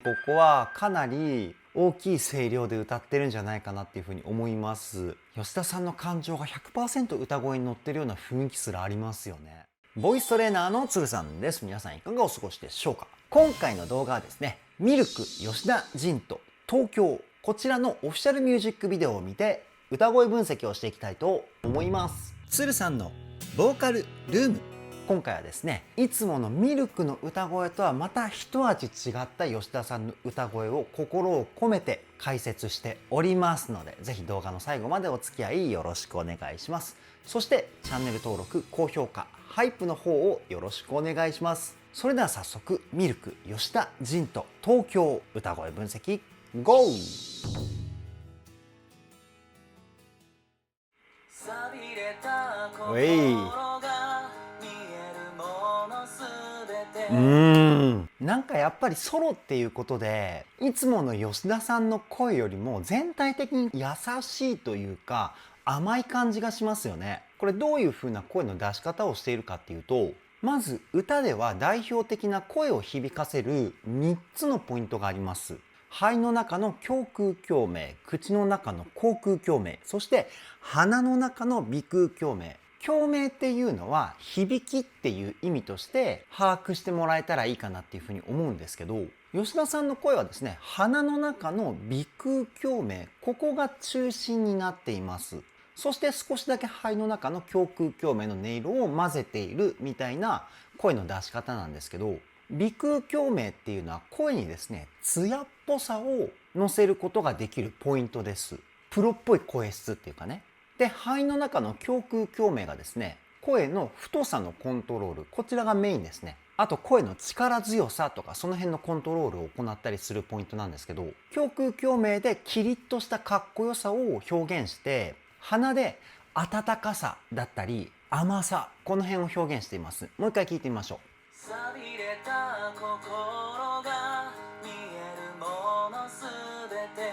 ここはかなり大きい声量で歌ってるんじゃないかなっていうふうに思います。吉田さんの感情が 100% 歌声に乗ってるような雰囲気すらありますよね。ボイストレーナーのつるさんです。皆さんいかがお過ごしでしょうか。今回の動画はですね、ミルク吉田仁と東京、こちらのオフィシャルミュージックビデオを見て歌声分析をしていきたいと思います。つるさんのボーカルルーム。今回はですね、いつものミルクの歌声とはまた一味違った吉田さんの歌声を心を込めて解説しておりますので、ぜひ動画の最後までお付き合いよろしくお願いします。そしてチャンネル登録、高評価、ハイプの方をよろしくお願いします。それでは早速、ミルク吉田仁と東京歌声分析 GO!なんかやっぱりソロっていうことで、いつもの吉田さんの声よりも全体的に優しいというか甘い感じがしますよね。これどういう風な声の出し方をしているかっていうと、まず歌では代表的な声を響かせる3つのポイントがあります。肺の中の胸腔共鳴、口の中の口腔共鳴、そして鼻の中の鼻腔共鳴。共鳴っていうのは響きっていう意味として把握してもらえたらいいかなっていうふうに思うんですけど、吉田さんの声はですね、鼻の中の鼻腔共鳴、ここが中心になっています。そして少しだけ肺の中の胸腔共鳴の音色を混ぜているみたいな声の出し方なんですけど、鼻腔共鳴っていうのは声にですね、艶っぽさを乗せることができるポイントです。プロっぽい声質っていうかね。で、肺の中の胸腔共鳴がですね、声の太さのコントロール、こちらがメインですね。あと声の力強さとかその辺のコントロールを行ったりするポイントなんですけど、胸腔共鳴でキリッとしたかっこよさを表現して、鼻で温かさだったり甘さ、この辺を表現しています。もう一回聞いてみましょう。錆びれた心が見えるものすべて。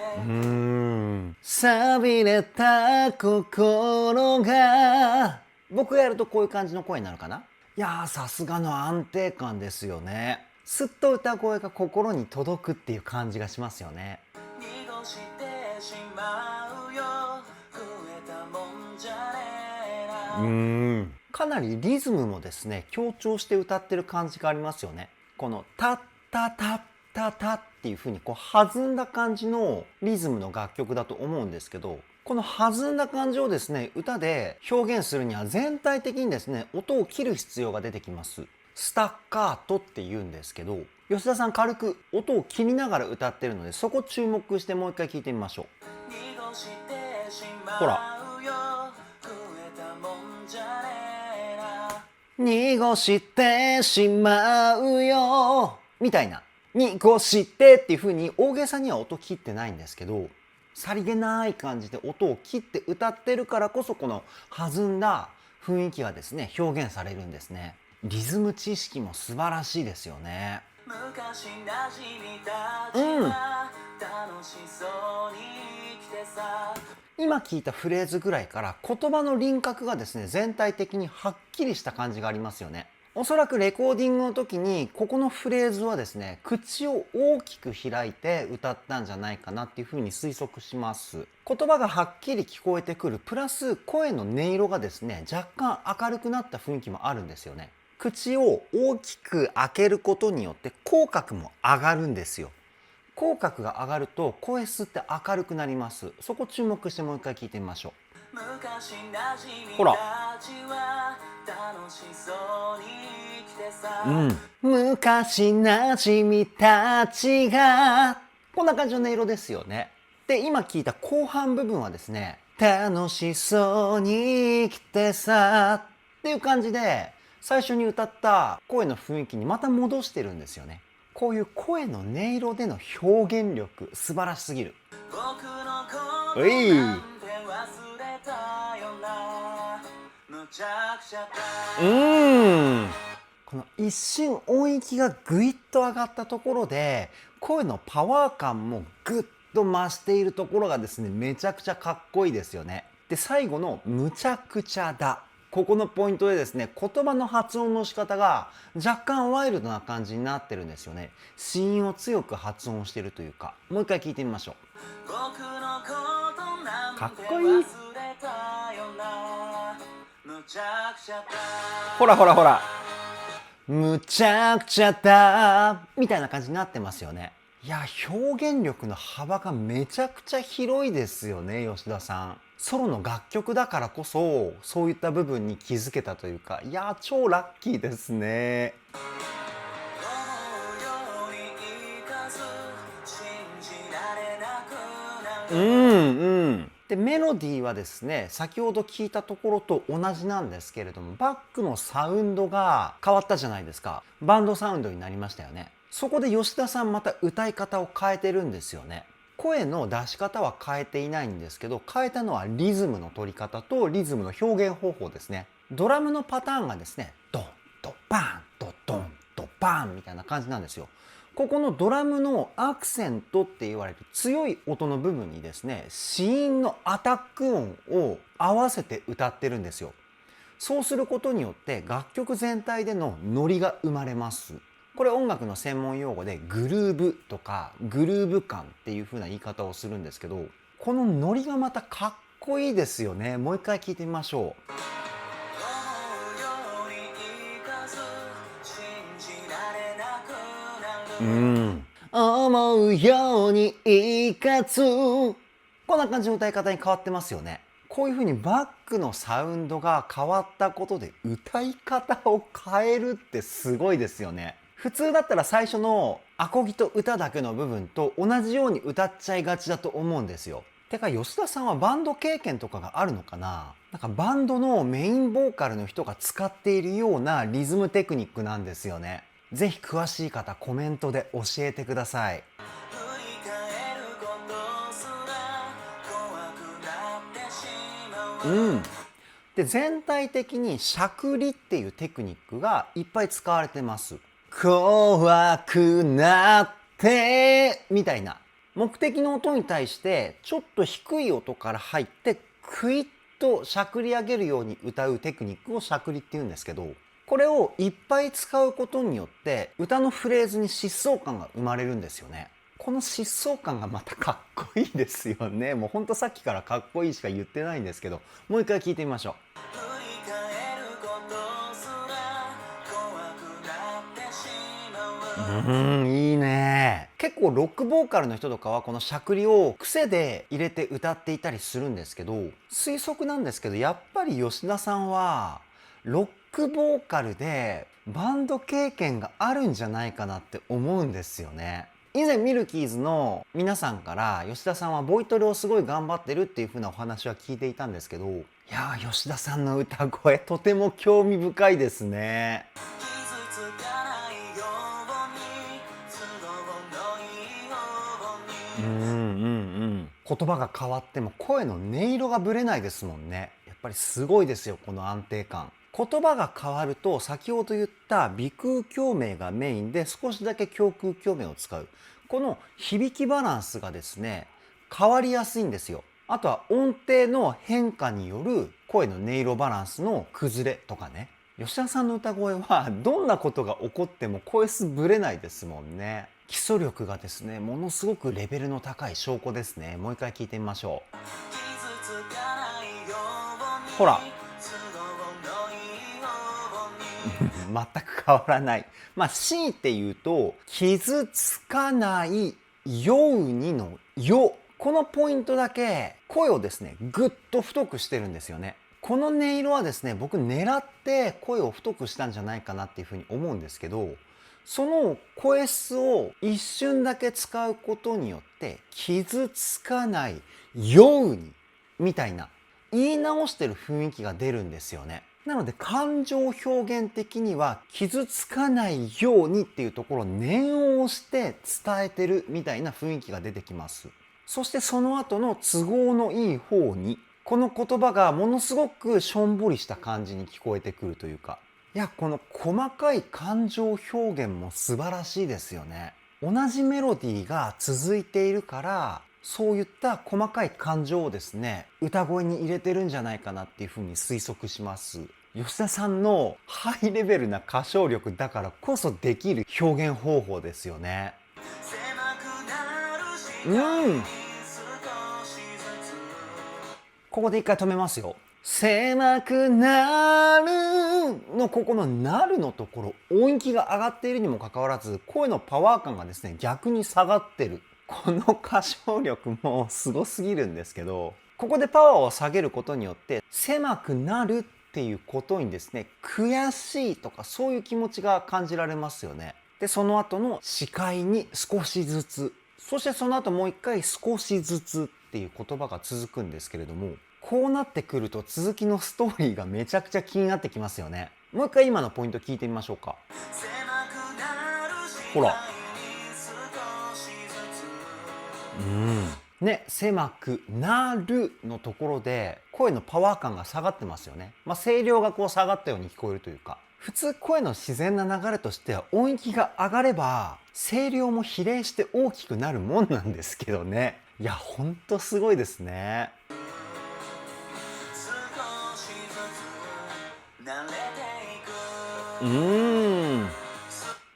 錆びれた心が、僕がやるとこういう感じの声になるかな。いやー、さすがの安定感ですよね。すっと歌声が心に届くっていう感じがしますよね。濁してしまうよ、増えたもんじゃねえな。かなりリズムもですね、強調して歌ってる感じがありますよね。このタッタタッタタっていう風にこう弾んだ感じのリズムの楽曲だと思うんですけど、この弾んだ感じをですね、歌で表現するには全体的にですね、音を切る必要が出てきます。スタッカートって言うんですけど、吉田さん軽く音を切りながら歌ってるので、そこ注目してもう一回聞いてみましょう。ほら。濁してしまうよみたいな、濁してっていう風に大げさには音切ってないんですけど、さりげない感じで音を切って歌ってるからこそ、この弾んだ雰囲気がですね、表現されるんですね。リズム知識も素晴らしいですよね。昔なじみたちは楽しそうに生きてさ。今聞いたフレーズぐらいから言葉の輪郭がですね、全体的にはっきりした感じがありますよね。おそらくレコーディングの時にここのフレーズはですね、口を大きく開いて歌ったんじゃないかなっていうふうに推測します。言葉がはっきり聞こえてくるプラス声の音色がですね、若干明るくなった雰囲気もあるんですよね。口を大きく開けることによって口角も上がるんですよ。口角が上がると声質って明るくなります。そこ注目してもう一回聞いてみましょう。ほら、昔なじみたちが、こんな感じの音色ですよね。で、今聞いた後半部分はですね、楽しそうに生きてさっていう感じで、最初に歌った声の雰囲気にまた戻してるんですよね。こういう声の音色での表現力、素晴らしすぎる。ういこの一瞬音域がぐいっと上がったところで、声のパワー感もぐっと増しているところがですね、めちゃくちゃかっこいいですよね。で、最後のむちゃくちゃだ。ここのポイントでですね、言葉の発音の仕方が若干ワイルドな感じになってるんですよね。子音を強く発音してるというか、もう一回聞いてみましょう。かっこいい。ほらほらほら、むちゃくちゃだみたいな感じになってますよね。いや、表現力の幅がめちゃくちゃ広いですよね、吉田さん。ソロの楽曲だからこそ、そういった部分に気づけたというか、いや、超ラッキーですね。で、メロディーはですね、先ほど聞いたところと同じなんですけれども、バックのサウンドが変わったじゃないですか。バンドサウンドになりましたよね。そこで吉田さんまた歌い方を変えてるんですよね。声の出し方は変えていないんですけど、変えたのはリズムの取り方とリズムの表現方法ですね。ドラムのパターンがですね、ドン、ドバン、ドドン、ドバンみたいな感じなんですよ。ここのドラムのアクセントって言われる強い音の部分にですね、子音のアタック音を合わせて歌ってるんですよ。そうすることによって楽曲全体でのノリが生まれます。これ音楽の専門用語でグルーブとかグルーブ感っていう風な言い方をするんですけど、このノリがまたかっこいいですよね。もう一回聞いてみましょう。思うようにいかず、こんな感じの歌い方に変わってますよね。こういう風にバックのサウンドが変わったことで歌い方を変えるってすごいですよね。普通だったら最初のアコギと歌だけの部分と同じように歌っちゃいがちだと思うんですよ。てか吉田さんはバンド経験とかがあるのかな。なんかバンドのメインボーカルの人が使っているようなリズムテクニックなんですよね。ぜひ詳しい方コメントで教えてください。で、全体的にしゃくりっていうテクニックがいっぱい使われてます。怖くなってみたいな目的の音に対してちょっと低い音から入ってクイッとしゃくり上げるように歌うテクニックをしゃくりって言うんですけど、これをいっぱい使うことによって歌のフレーズに疾走感が生まれるんですよね。この疾走感がまたかっこいいですよね。もうほんとさっきからかっこいいしか言ってないんですけど、もう一回聞いてみましょう。いいね。結構ロックボーカルの人とかはこのしゃくりを癖で入れて歌っていたりするんですけど、推測なんですけど、やっぱり吉田さんはロックボーカルでバンド経験があるんじゃないかなって思うんですよね。以前ミルキーズの皆さんから吉田さんはボイトレをすごい頑張ってるっていう風なお話は聞いていたんですけど、いやー、吉田さんの歌声とても興味深いですね。言葉が変わっても声の音色がぶれないですもんね。やっぱりすごいですよ、この安定感。言葉が変わると先ほど言った鼻腔共鳴がメインで少しだけ胸腔共鳴を使う。この響きバランスがですね、変わりやすいんですよ。あとは音程の変化による声の音色バランスの崩れとかね。吉田さんの歌声はどんなことが起こっても声質ぶれないですもんね。基礎力がですね、ものすごくレベルの高い証拠ですね。もう一回聞いてみましょう。ほら。全く変わらない。まあ、強いて言うと、傷つかないようにのよ。このポイントだけ声をですね、ぐっと太くしてるんですよね。この音色はですね、僕狙って声を太くしたんじゃないかなっていうふうに思うんですけど、その声質を一瞬だけ使うことによって傷つかないようにみたいな言い直してる雰囲気が出るんですよね。なので感情表現的には傷つかないようにっていうところを念を押して伝えてるみたいな雰囲気が出てきます。そしてその後の都合のいい方にこの言葉がものすごくしょんぼりした感じに聞こえてくるというか、いや、この細かい感情表現も素晴らしいですよね。同じメロディーが続いているから、そういった細かい感情をですね、歌声に入れてるんじゃないかなっていうふうに推測します。吉田さんのハイレベルな歌唱力だからこそできる表現方法ですよね。ここで一回止めますよ。狭くなるのここのなるのところ、音域が上がっているにもかかわらず声のパワー感がですね逆に下がってる。この歌唱力もすごすぎるんですけど、ここでパワーを下げることによって狭くなるっていうことにですね悔しいとかそういう気持ちが感じられますよね。でその後の視界に少しずつ、そしてその後もう一回少しずつっていう言葉が続くんですけれども、こうなってくると続きのストーリーがめちゃくちゃ気になってきますよね。もう一回今のポイント聞いてみましょうか。ほら、ね、狭くなるのところで声のパワー感が下がってますよね。声量がこう下がったように聞こえるというか、普通声の自然な流れとしては音域が上がれば声量も比例して大きくなるもんなんですけどね。いや、ほんとすごいですね。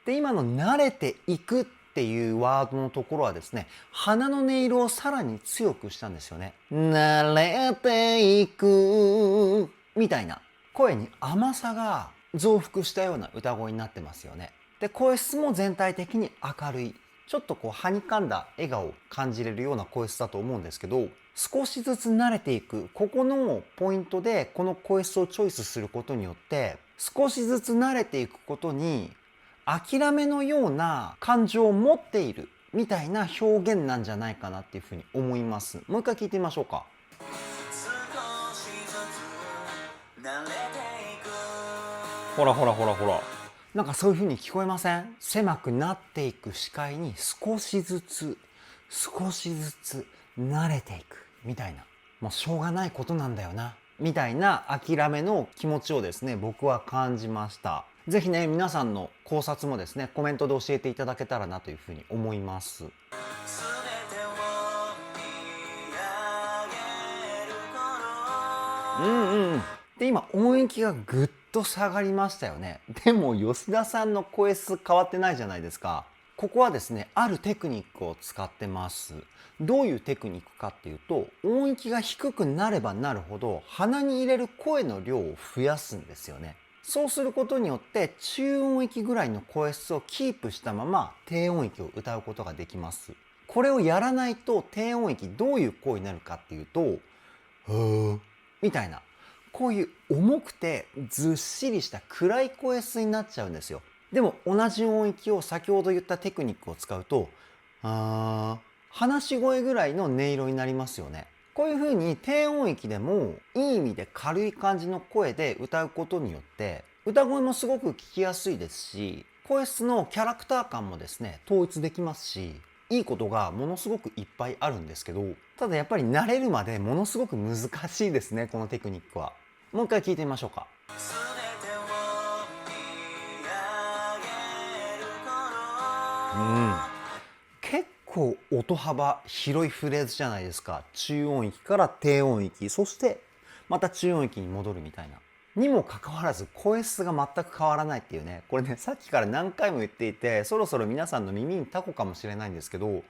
で今の慣れていくっていうワードのところはですね、鼻の音色をさらに強くしたんですよね。慣れていくみたいな声に甘さが増幅したような歌声になってますよね。で声質も全体的に明るい、ちょっとこうはにかんだ笑顔を感じれるような声質だと思うんですけど、少しずつ慣れていく、ここのポイントでこの声質をチョイスすることによって少しずつ慣れていくことに諦めのような感情を持っているみたいな表現なんじゃないかなっていうふうに思います。もう一回聞いてみましょうか。ほらほらほらほら、なんかそういう風に聞こえません？狭くなっていく視界に少しずつ少しずつ慣れていくみたいな、もうしょうがないことなんだよなみたいな諦めの気持ちをですね僕は感じました。ぜひね皆さんの考察もですねコメントで教えていただけたらなというふうに思います。で今音域がぐっと下がりましたよね。でも吉田さんの声質変わってないじゃないですか。ここはですねあるテクニックを使ってます。どういうテクニックかっていうと、音域が低くなればなるほど鼻に入れる声の量を増やすんですよね。そうすることによって中音域ぐらいの声質をキープしたまま低音域を歌うことができます。これをやらないと低音域どういう声になるかっていうとみたいな、こういう重くてずっしりした暗い声質になっちゃうんですよ。でも同じ音域を先ほど言ったテクニックを使うと話し声ぐらいの音色になりますよね。こういう風に低音域でもいい意味で軽い感じの声で歌うことによって歌声もすごく聞きやすいですし、声質のキャラクター感もですね統一できますし、いいことがものすごくいっぱいあるんですけど、ただやっぱり慣れるまでものすごく難しいですね、このテクニックは。もう一回聞いてみましょうか。結構音幅広いフレーズじゃないですか。中音域から低音域、そしてまた中音域に戻るみたいな。にもかかわらず声質が全く変わらないっていうね、これねさっきから何回も言っていてそろそろ皆さんの耳にタコかもしれないんですけど、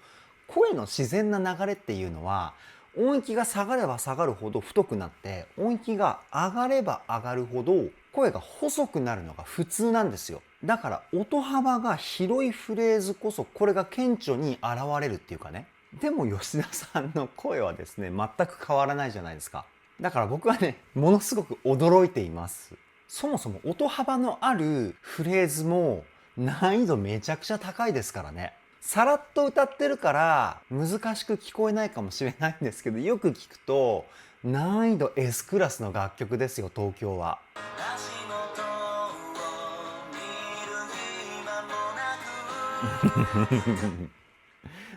声の自然な流れっていうのは音域が下がれば下がるほど太くなって、音域が上がれば上がるほど声が細くなるのが普通なんですよ。だから音幅が広いフレーズこそこれが顕著に現れるっていうかね。でも吉田さんの声はですね全く変わらないじゃないですか。だから僕はねものすごく驚いています。そもそも音幅のあるフレーズも難易度めちゃくちゃ高いですからね。さらっと歌ってるから難しく聞こえないかもしれないんですけど、よく聞くと難易度 S クラスの楽曲ですよ、東京は。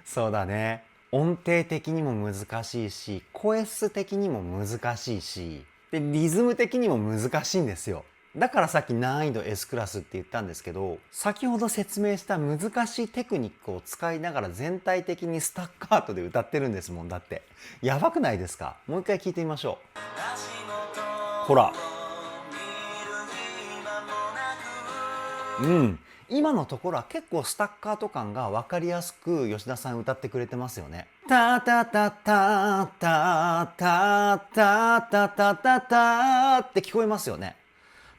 そうだね、音程的にも難しいし声質的にも難しいし、でリズム的にも難しいんですよ。だからさっき難易度 S クラスって言ったんですけど、先ほど説明した難しいテクニックを使いながら全体的にスタッカートで歌ってるんですもん。だってやばくないですか？もう一回聞いてみましょう。ほらうん、今のところは結構スタッカート感が分かりやすく吉田さん歌ってくれてますよね。タタタタタタタタタタタって聞こえますよね。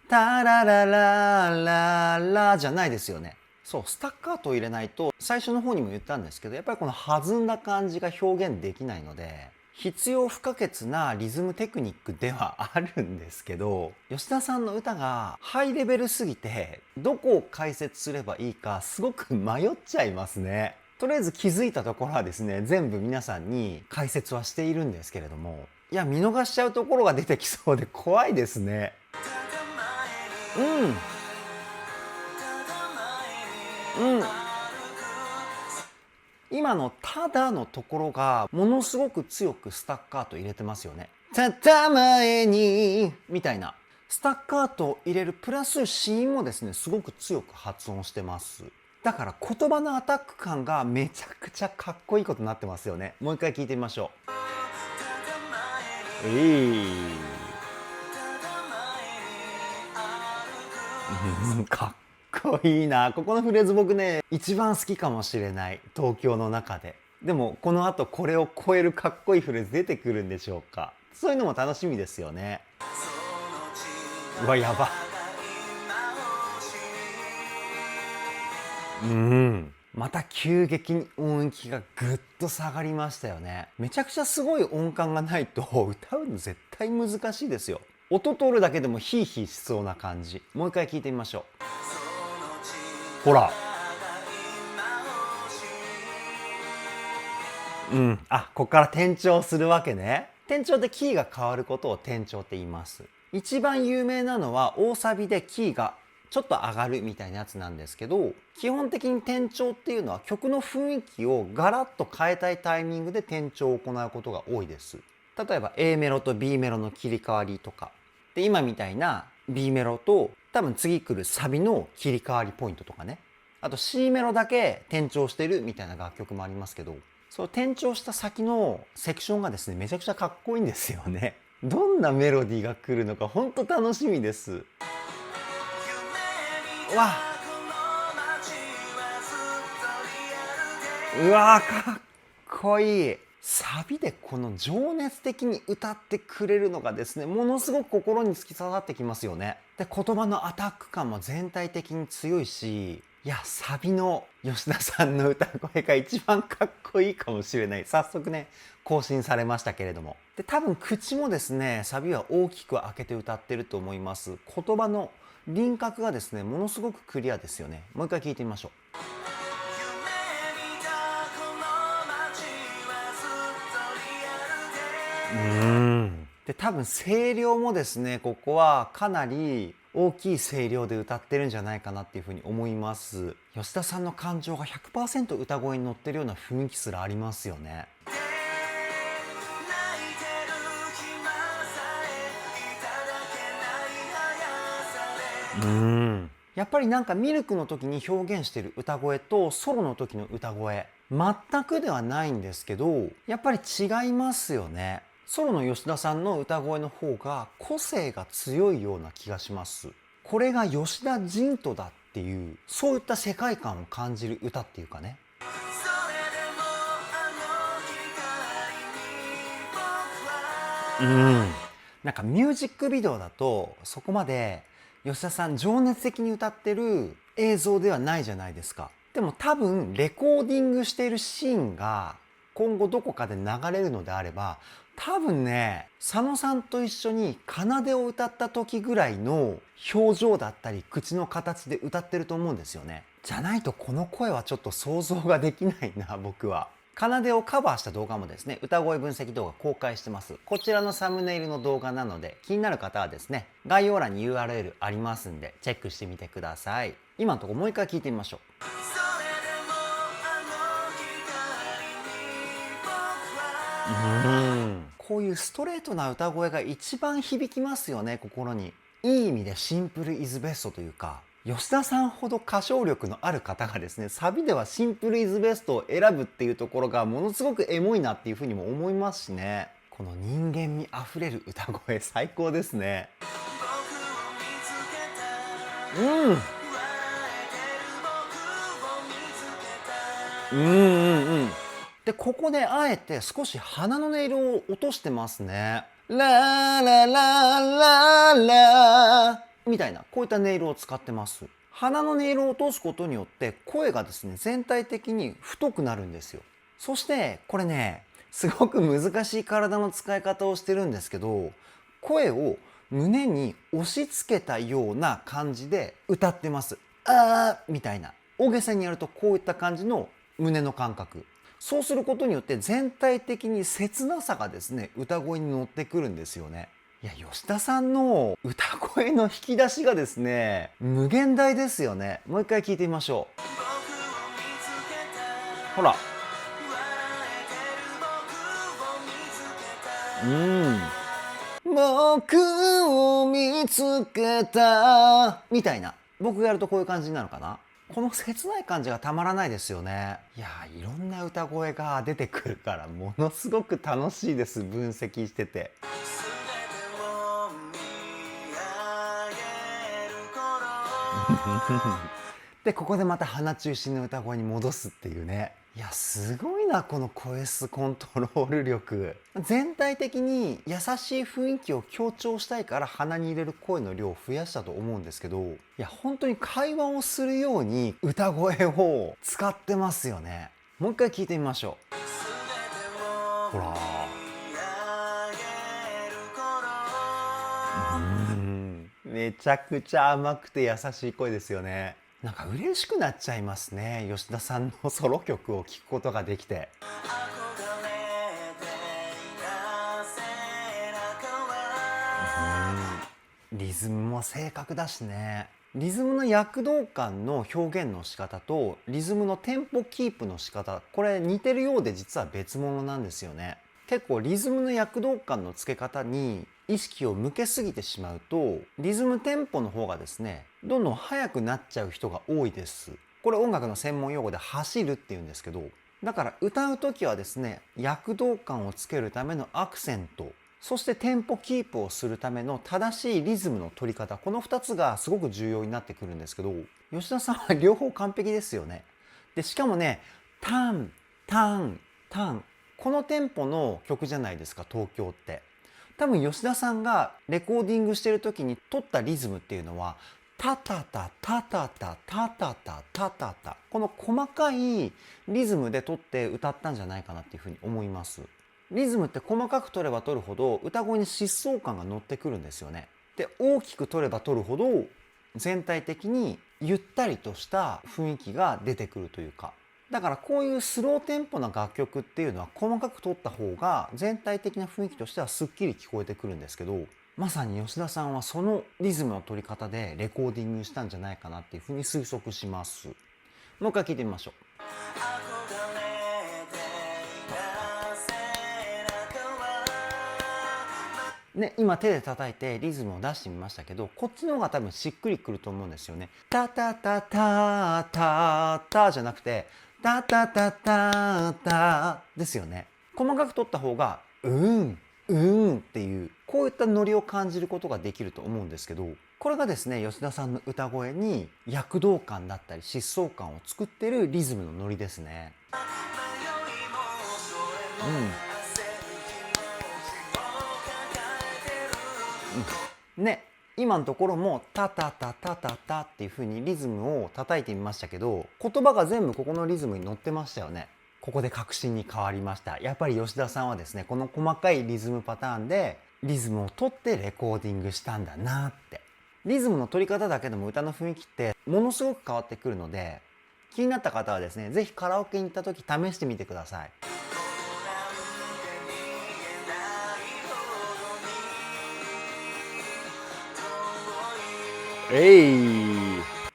タラララララじゃないですよね。そう、スタッカートを入れないと、最初の方にも言ったんですけど、やっぱりこの弾んだ感じが表現できないので、必要不可欠なリズムテクニックではあるんですけど、吉田さんの歌がハイレベルすぎて、どこを解説すればいいかすごく迷っちゃいますね。とりあえず気づいたところはですね、全部皆さんに解説はしているんですけれども、いや、見逃しちゃうところが出てきそうで怖いですね。うん。今のただのところがものすごく強くスタッカート入れてますよね。ただ前にみたいなスタッカートを入れるプラス子音もですねすごく強く発音してます。だから言葉のアタック感がめちゃくちゃかっこいいことになってますよね。もう一回聞いてみましょう。かっこいいな。ここのフレーズ僕ね一番好きかもしれない、東京の中で。でもこの後これを超えるかっこいいフレーズ出てくるんでしょうか。そういうのも楽しみですよね。うわ、やば。また急激に音域がぐっと下がりましたよね。めちゃくちゃすごい音感がないと歌うの絶対難しいですよ。音取るだけでもヒーヒーしそうな感じ。もう一回聞いてみましょう。ほら。ここから転調するわけね。転調でキーが変わることを転調って言います。一番有名なのは大サビでキーがちょっと上がるみたいなやつなんですけど、基本的に転調っていうのは曲の雰囲気をガラッと変えたいタイミングで転調を行うことが多いです。例えば A メロと B メロの切り替わりとかで、今みたいな B メロと多分次来るサビの切り替わりポイントとかね、あと C メロだけ転調してるみたいな楽曲もありますけど、そう転調した先のセクションがですねめちゃくちゃかっこいいんですよね。どんなメロディーが来るのかほんと楽しみです。うわかっこいい。サビでこの情熱的に歌ってくれるのがですねものすごく心に突き刺さってきますよね。で言葉のアタック感も全体的に強いし、いやサビの吉田さんの歌声が一番かっこいいかもしれない。早速ね更新されましたけれども、で多分口もですねサビは大きく開けて歌ってると思います。言葉の輪郭がですねものすごくクリアですよね。もう一回聞いてみましょう。で多分声量もですねここはかなり大きい声量で歌ってるんじゃないかなっていうふうに思います。吉田さんの感情が 100% 歌声に乗ってるような雰囲気すらありますよね。やっぱりなんかミルクの時に表現してる歌声とソロの時の歌声全くではないんですけど、やっぱり違いますよね。ソロの吉田さんの歌声の方が個性が強いような気がします。これが吉田ジトだっていうそういった世界観を感じる歌っていうかね。なんかミュージックビデオだとそこまで吉田さん情熱的に歌ってる映像ではないじゃないですか。でも多分レコーディングしているシーンが今後どこかで流れるのであれば、多分ね佐野さんと一緒に奏でを歌った時ぐらいの表情だったり口の形で歌ってると思うんですよね。じゃないとこの声はちょっと想像ができないな僕は。奏でをカバーした動画もですね歌声分析動画公開してます。こちらのサムネイルの動画なので気になる方はですね概要欄に URL ありますんでチェックしてみてください。今のところもう一回聞いてみましょう。こういうストレートな歌声が一番響きますよね、心に。いい意味でシンプルイズベストというか、吉田さんほど歌唱力のある方がですねサビではシンプルイズベストを選ぶっていうところがものすごくエモいなっていうふうにも思いますしね。この人間味あふれる歌声最高ですね。うんうんうん。でここであえて少し鼻の音色を落としてますね。ラーララララみたいなこういった音色を使ってます。鼻の音色を落とすことによって声がですね全体的に太くなるんですよ。そしてこれねすごく難しい体の使い方をしてるんですけど、声を胸に押し付けたような感じで歌ってます。あーみたいな大げさにやるとこういった感じの胸の感覚。そうすることによって全体的に切なさがですね歌声に乗ってくるんですよね。いや吉田さんの歌声の引き出しがですね無限大ですよね。もう一回聞いてみましょう。ほら、僕を見つけたみたいな、僕がやるとこういう感じになるかな。この切ない感じがたまらないですよね。いやーいろんな歌声が出てくるからものすごく楽しいです。分析してて。でここでまた鼻中心の歌声に戻すっていうね。いやすごいなこの声質コントロール力。全体的に優しい雰囲気を強調したいから鼻に入れる声の量を増やしたと思うんですけど、いや本当に会話をするように歌声を使ってますよね。もう一回聞いてみましょう。ほらめちゃくちゃ甘くて優しい声ですよね。なんか嬉しくなっちゃいますね。吉田さんのソロ曲を聴くことができて。リズムも正確だしね。リズムの躍動感の表現の仕方とリズムのテンポキープの仕方、これ似てるようで実は別物なんですよね。結構リズムの躍動感のつけ方に意識を向けすぎてしまうとリズムテンポの方がですねどんどん速くなっちゃう人が多いです。これ音楽の専門用語で走るっていうんですけど、だから歌う時はですね躍動感をつけるためのアクセント、そしてテンポキープをするための正しいリズムの取り方、この2つがすごく重要になってくるんですけど、吉田さんは両方完璧ですよね。でしかもねタンタンタン、このテンポの曲じゃないですか東京って。多分吉田さんがレコーディングしてる時に取ったリズムっていうのはタタタタタタタタタタタタ、この細かいリズムで取って歌ったんじゃないかなっていうふうに思います。リズムって細かく取れば取るほど歌声に疾走感が乗ってくるんですよね。で大きく取れば取るほど全体的にゆったりとした雰囲気が出てくるというか、だからこういうスローテンポな楽曲っていうのは細かく取った方が全体的な雰囲気としてはすっきり聞こえてくるんですけど、まさに吉田さんはそのリズムの取り方でレコーディングしたんじゃないかなっていうふうに推測します。もう一回聞いてみましょう。ね、今手で叩いてリズムを出してみましたけど、こっちの方が多分しっくりくると思うんですよね。タタタタタタじゃなくてタタタタタですよね。細かく取った方がっていうこういったノリを感じることができると思うんですけど、これがですね吉田さんの歌声に躍動感だったり疾走感を作っているリズムのノリですね。ね、今のところもタタタタタタっていう風にリズムを叩いてみましたけど、言葉が全部ここのリズムに乗ってましたよね。ここで確信に変わりました。やっぱり吉田さんはですねこの細かいリズムパターンでリズムを取ってレコーディングしたんだなって。リズムの取り方だけでも歌の雰囲気ってものすごく変わってくるので、気になった方はですね是非カラオケに行った時試してみてください。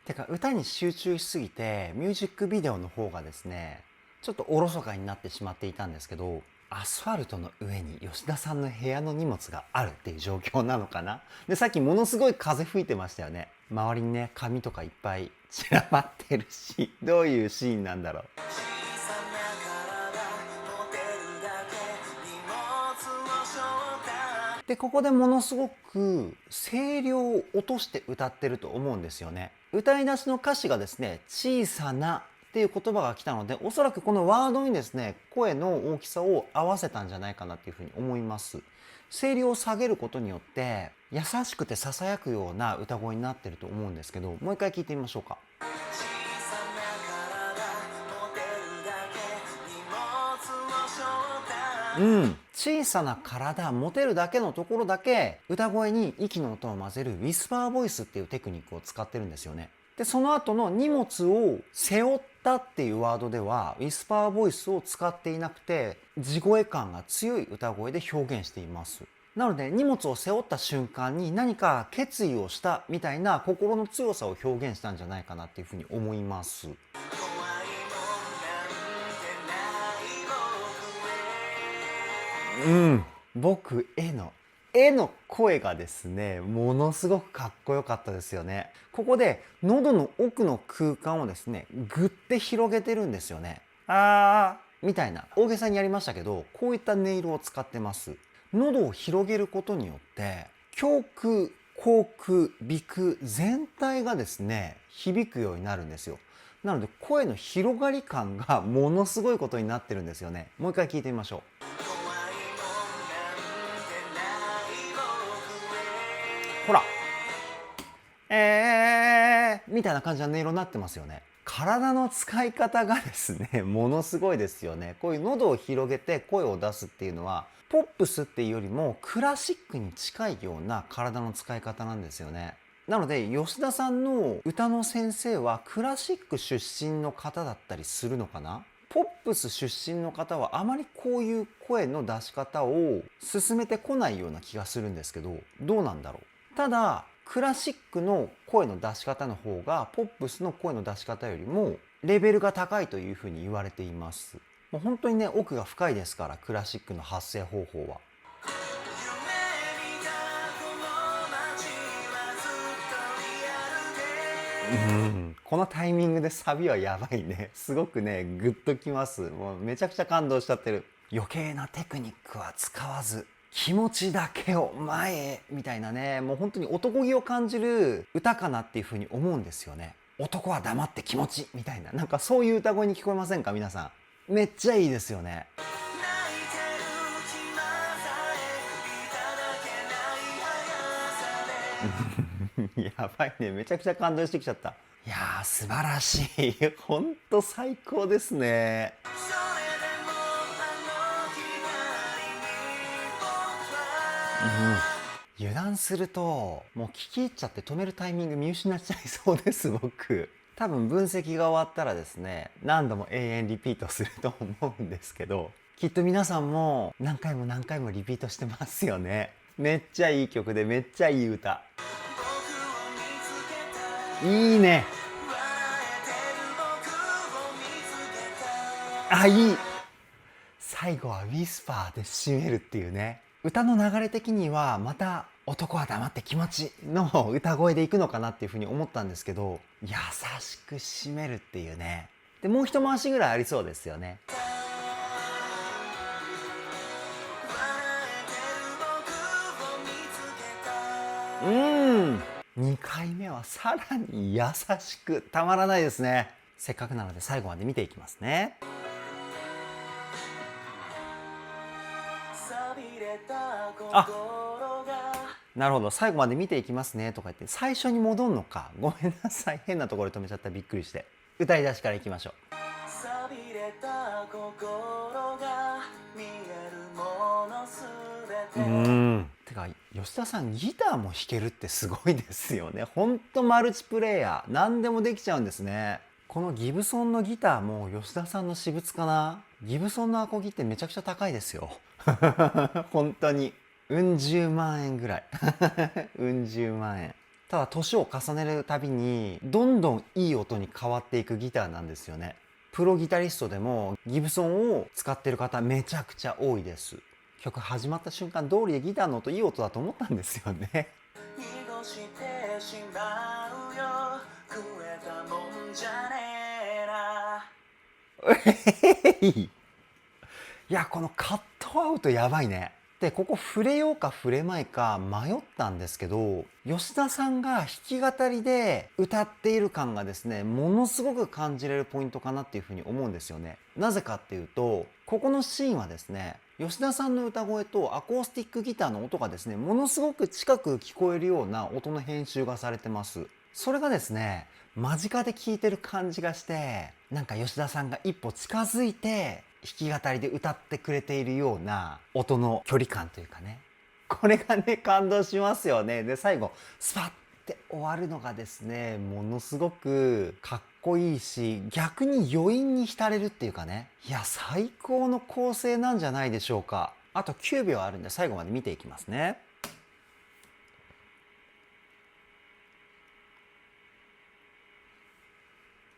てか歌に集中しすぎてミュージックビデオの方がですねちょっとおろそかになってしまっていたんですけど、アスファルトの上に吉田さんの部屋の荷物があるっていう状況なのかな。でさっきものすごい風吹いてましたよね。周りにね紙とかいっぱい散らばってるし、どういうシーンなんだろう。でここでものすごく声量を落として歌ってると思うんですよね。歌い出しの歌詞がですね小さなっっていう言葉が来たので、おそらくこのワードにですね、声の大きさを合わせたんじゃないかなっていうふうに思います。声量を下げることによって優しくて囁くような歌声になってると思うんですけど、もう一回聞いてみましょうか。小さな体、持てるだけのところだけ歌声に息の音を混ぜるウィスパーボイスっていうテクニックを使ってるんですよね。で、その後の荷物を背負ったっていうワードではウィスパーボイスを使っていなくて、地声感が強い歌声で表現しています。なので荷物を背負った瞬間に何か決意をしたみたいな心の強さを表現したんじゃないかなっていうふうに思います。僕絵の声がですね、ものすごくかっこよかったですよね。ここで喉の奥の空間をですね、ぐって広げてるんですよね。みたいな大げさにやりましたけど、こういった音色を使ってます。喉を広げることによって胸腔、口腔、鼻腔全体がですね、響くようになるんですよ。なので声の広がり感がものすごいことになってるんですよね。もう一回聞いてみましょう。ほら、みたいな感じの音色になってますよね。体の使い方がですね、ものすごいですよね。こういう喉を広げて声を出すっていうのは、ポップスっていうよりもクラシックに近いような体の使い方なんですよね。なので、吉田さんの歌の先生はクラシック出身の方だったりするのかな？ポップス出身の方はあまりこういう声の出し方を進めてこないような気がするんですけど、どうなんだろう。ただクラシックの声の出し方の方がポップスの声の出し方よりもレベルが高いというふうに言われています。もう本当にね、奥が深いですから、クラシックの発声方法は。このタイミングでサビはやばいね。すごくね、グッときます。もうめちゃくちゃ感動しちゃってる。余計なテクニックは使わず気持ちだけを前へみたいなね、もう本当に男気を感じる歌かなっていうふうに思うんですよね。男は黙って気持ちみたいな、なんかそういう歌声に聞こえませんか皆さん。めっちゃいいですよね。やばいね、めちゃくちゃ感動してきちゃった。いやー、素晴らしい。ほんと最高ですね。油断するともう聞き入っちゃって止めるタイミング見失っちゃいそうです僕。多分分析が終わったらですね、何度も永遠リピートすると思うんですけど、きっと皆さんも何回も何回もリピートしてますよね。めっちゃいい曲でめっちゃいい歌。いいね。いい。最後はウィスパーで締めるっていうね。歌の流れ的にはまた男は黙って気持ちの歌声でいくのかなっていうふうに思ったんですけど、優しく締めるっていうね。でもう一回しぐらいありそうですよね。2回目はさらに優しく、たまらないですね。せっかくなので最後まで見ていきますね。なるほど、最後まで見ていきますねとか言って最初に戻んのか。ごめんなさい、変なところで止めちゃった。びっくりして。歌い出しからいきましょう。てか吉田さんギターも弾けるってすごいですよね。ほんとマルチプレイヤー、何でもできちゃうんですね。このギブソンのギターも吉田さんの私物かな。ギブソンのアコギってめちゃくちゃ高いですよ。本当に10万円ぐらい。10万円。ただ年を重ねるたびにどんどんいい音に変わっていくギターなんですよね。プロギタリストでもギブソンを使ってる方めちゃくちゃ多いです。曲始まった瞬間通りでギターの音いい音だと思ったんですよね。いや、このカットアウトやばいね。でここ触れようか触れまいか迷ったんですけど、吉田さんが弾き語りで歌っている感がですね、ものすごく感じれるポイントかなっていうふうに思うんですよね。なぜかっていうと、ここのシーンはですね、吉田さんの歌声とアコースティックギターの音がですね、ものすごく近く聞こえるような音の編集がされてます。それがですね、間近で聴いてる感じがして、なんか吉田さんが一歩近づいて弾き語りで歌ってくれているような音の距離感というかね、これがね感動しますよね。で最後スパッて終わるのがですね、ものすごくかっこいいし、逆に余韻に浸れるっていうかね、いや最高の構成なんじゃないでしょうか。あと9秒あるんで最後まで見ていきますね。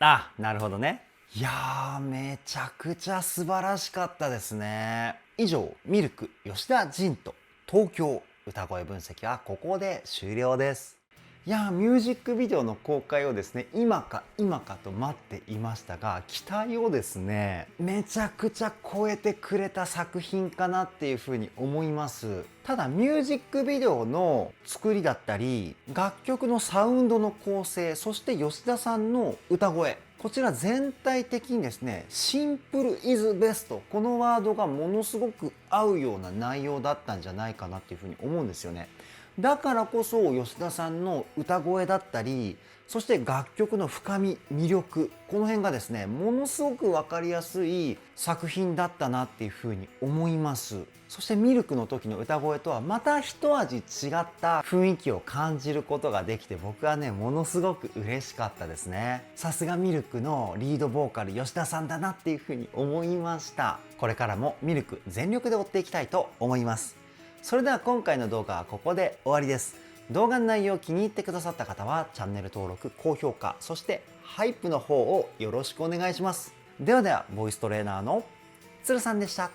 あ、なるほどね。いやー、めちゃくちゃ素晴らしかったですね。以上、ミルク吉田仁と東京歌声分析はここで終了です。いやー、ミュージックビデオの公開をですね、今か今かと待っていましたが、期待をですね、めちゃくちゃ超えてくれた作品かなっていうふうに思います。ただミュージックビデオの作りだったり、楽曲のサウンドの構成、そして吉田さんの歌声、こちら全体的にですね、シンプルイズベスト、このワードがものすごく合うような内容だったんじゃないかなっていうふうに思うんですよね。だからこそ吉田さんの歌声だったり、そして楽曲の深み、魅力、この辺がですね、ものすごく分かりやすい作品だったなっていうふうに思います。そしてミルクの時の歌声とはまた一味違った雰囲気を感じることができて、僕はねものすごく嬉しかったですね。さすがミルクのリードボーカル吉田さんだなっていうふうに思いました。これからもミルク全力で追っていきたいと思います。それでは今回の動画はここで終わりです。動画の内容を気に入ってくださった方はチャンネル登録、高評価、そしてハイプの方をよろしくお願いします。ではでは、ボイストレーナーのつるさんでした。